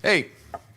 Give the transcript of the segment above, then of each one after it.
Hey,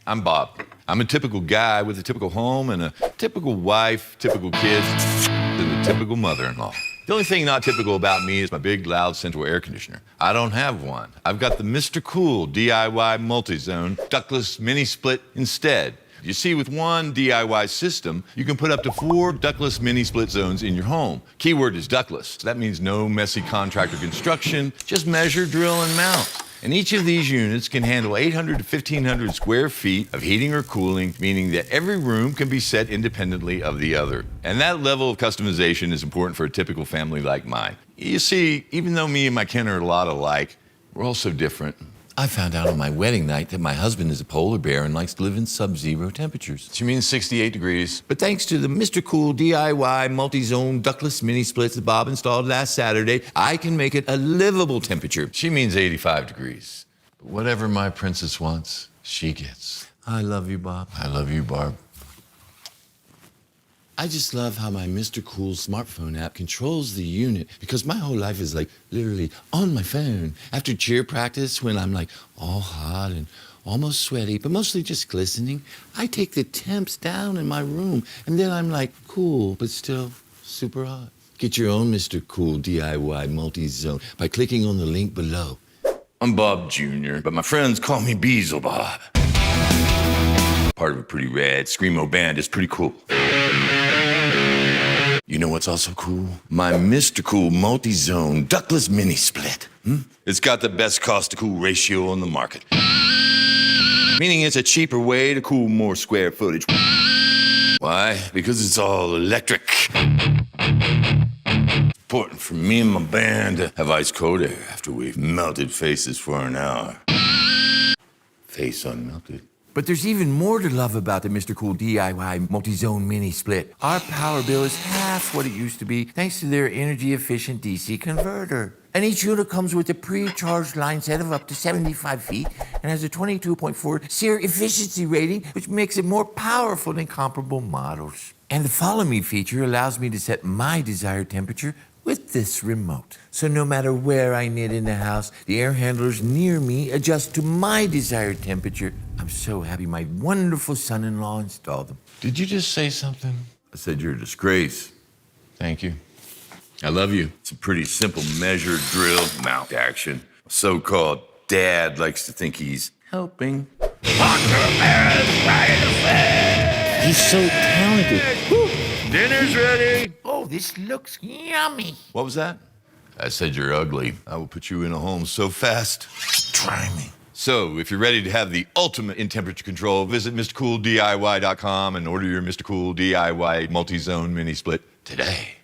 I'm Bob. I'm a typical guy with a typical home and a typical wife, typical kids, and a typical mother-in-law. The only thing not typical about me is my big, loud central air conditioner. I don't have one. I've got the MrCool DIY multi-zone ductless mini split instead. You see, with one DIY system, you can put up to 4 ductless mini split zones in your home. Keyword is ductless. That means no messy contractor construction, just measure, drill, and mount. And each of these units can handle 800 to 1,500 square feet of heating or cooling, meaning that every room can be set independently of the other. And that level of customization is important for a typical family like mine. You see, even though me and my Ken are a lot alike, we're all so different. I found out on my wedding night that my husband is a polar bear and likes to live in sub-zero temperatures. She means 68 degrees. But thanks to the MrCool DIY multi-zone ductless mini splits that Bob installed last Saturday, I can make it a livable temperature. She means 85 degrees. But whatever my princess wants, she gets. I love you, Bob. I love you, Barb. I just love how my MrCool smartphone app controls the unit, because my whole life is like literally on my phone. After cheer practice, when I'm like all hot and almost sweaty, but mostly just glistening, I take the temps down in my room, and then I'm like cool, but still super hot. Get your own MrCool DIY multi-zone by clicking on the link below. I'm Bob Jr., but my friends call me Beezle Bob. Part of a pretty rad screamo band is pretty cool. You know what's also cool? My MrCool multi-zone ductless mini split. It's got the best cost-to-cool ratio on the market. Meaning it's a cheaper way to cool more square footage. Why? Because it's all electric. Important for me and my band to have ice-cold air after we've melted faces for an hour. Face unmelted. But there's even more to love about the MrCool DIY multi-zone mini split. Our power bill is half what it used to be thanks to their energy-efficient DC converter. And each unit comes with a pre-charged line set of up to 75 feet and has a 22.4 SEER efficiency rating, which makes it more powerful than comparable models. And the Follow Me feature allows me to set my desired temperature with this remote. So no matter where I knit in the house, the air handlers near me adjust to my desired temperature. I'm so happy my wonderful son-in-law installed them. Did you just say something? I said you're a disgrace. Thank you. I love you. It's a pretty simple measure, drill, mount action. A so-called dad likes to think he's helping. He's so talented. Woo. Dinner's ready. Oh, this looks yummy. What was that? I said you're ugly. I will put you in a home so fast. Try me. So, if you're ready to have the ultimate in temperature control, visit MrCoolDIY.com and order your MrCool DIY multi-zone mini split today.